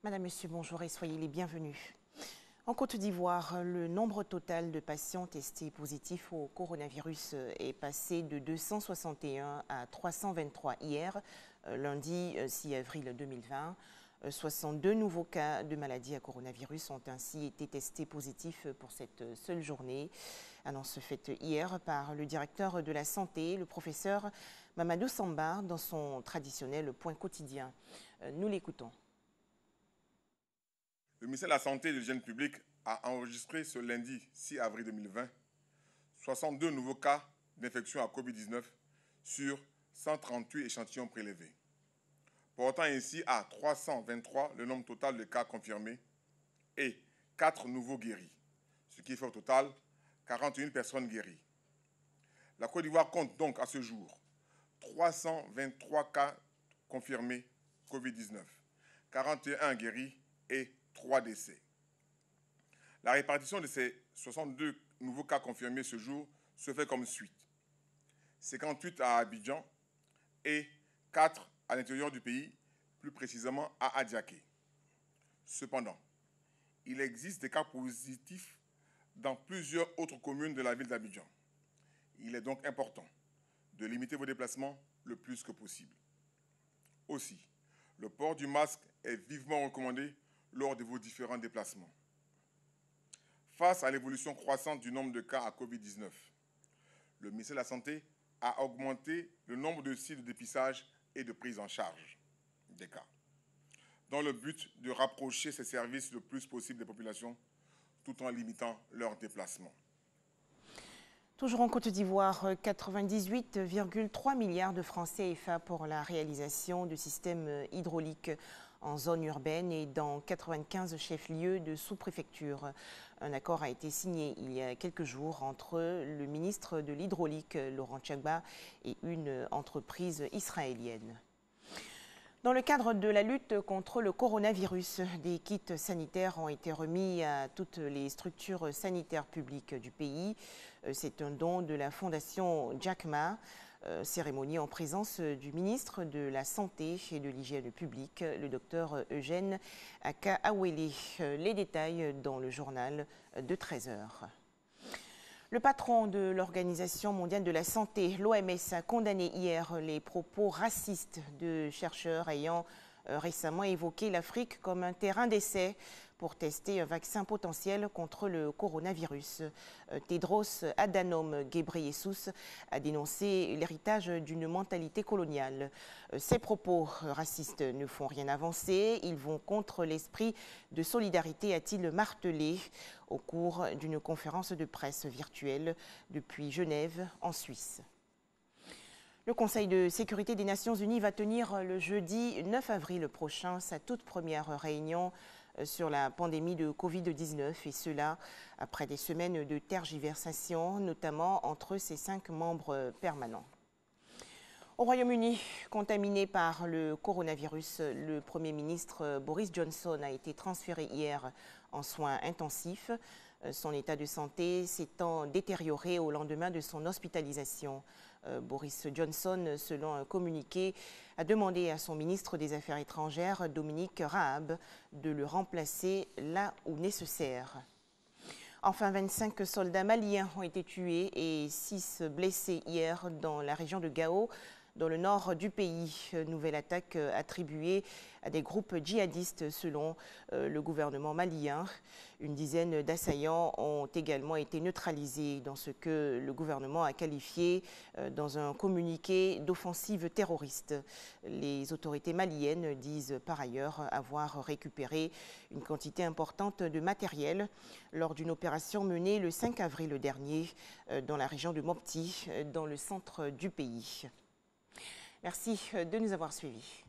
Madame, Monsieur, bonjour et soyez les bienvenus. En Côte d'Ivoire, le nombre total de patients testés positifs au coronavirus est passé de 261 à 323 hier, lundi 6 avril 2020. 62 nouveaux cas de maladie à coronavirus ont ainsi été testés positifs pour cette seule journée. Annonce faite hier par le directeur de la santé, le professeur Mamadou Samba, dans son traditionnel point quotidien. Nous l'écoutons. Le ministère de la Santé et de l'Hygiène publique a enregistré ce lundi 6 avril 2020 62 nouveaux cas d'infection à Covid-19 sur 138 échantillons prélevés, portant ainsi à 323 le nombre total de cas confirmés et 4 nouveaux guéris, ce qui fait au total 41 personnes guéries. La Côte d'Ivoire compte donc à ce jour 323 cas confirmés Covid-19, 41 guéris et 3 décès. La répartition de ces 62 nouveaux cas confirmés ce jour se fait comme suit. 58 à Abidjan et 4 à l'intérieur du pays, plus précisément à Adiaké. Cependant, il existe des cas positifs dans plusieurs autres communes de la ville d'Abidjan. Il est donc important de limiter vos déplacements le plus que possible. Aussi, le port du masque est vivement recommandé lors de vos différents déplacements. Face à l'évolution croissante du nombre de cas à Covid-19, le ministère de la Santé a augmenté le nombre de sites de dépistage et de prise en charge des cas, dans le but de rapprocher ces services le plus possible des populations tout en limitant leurs déplacements. Toujours en Côte d'Ivoire, 98,3 milliards de francs CFA pour la réalisation de systèmes hydrauliques en zone urbaine et dans 95 chefs-lieux de sous-préfecture. Un accord a été signé il y a quelques jours entre le ministre de l'Hydraulique, Laurent Tchagba, et une entreprise israélienne. Dans le cadre de la lutte contre le coronavirus, des kits sanitaires ont été remis à toutes les structures sanitaires publiques du pays. C'est un don de la Fondation Jack Ma. Cérémonie en présence du ministre de la Santé et de l'Hygiène publique, le docteur Eugène Akaawele. Les détails dans le journal de 13 h. Le patron de l'Organisation mondiale de la santé, l'OMS, a condamné hier les propos racistes de chercheurs ayant récemment évoqué l'Afrique comme un terrain d'essai pour tester un vaccin potentiel contre le coronavirus. Tedros Adhanom Ghebreyesus a dénoncé l'héritage d'une mentalité coloniale. Ces propos racistes ne font rien avancer, ils vont contre l'esprit de solidarité, a-t-il martelé au cours d'une conférence de presse virtuelle depuis Genève, en Suisse. Le Conseil de sécurité des Nations Unies va tenir le jeudi 9 avril prochain sa toute première réunion sur la pandémie de Covid-19, et cela après des semaines de tergiversations, notamment entre ses 5 membres permanents. Au Royaume-Uni, contaminé par le coronavirus, le Premier ministre Boris Johnson a été transféré hier en soins intensifs. Son état de santé s'étant détérioré au lendemain de son hospitalisation. Boris Johnson, selon un communiqué, a demandé à son ministre des Affaires étrangères, Dominique Raab, de le remplacer là où nécessaire. Enfin, 25 soldats maliens ont été tués et 6 blessés hier dans la région de Gao, dans le nord du pays. Nouvelle attaque attribuée à des groupes djihadistes selon le gouvernement malien. Une dizaine d'assaillants ont également été neutralisés dans ce que le gouvernement a qualifié dans un communiqué d'offensive terroriste. Les autorités maliennes disent par ailleurs avoir récupéré une quantité importante de matériel lors d'une opération menée le 5 avril dernier dans la région de Mopti, dans le centre du pays. Merci de nous avoir suivis.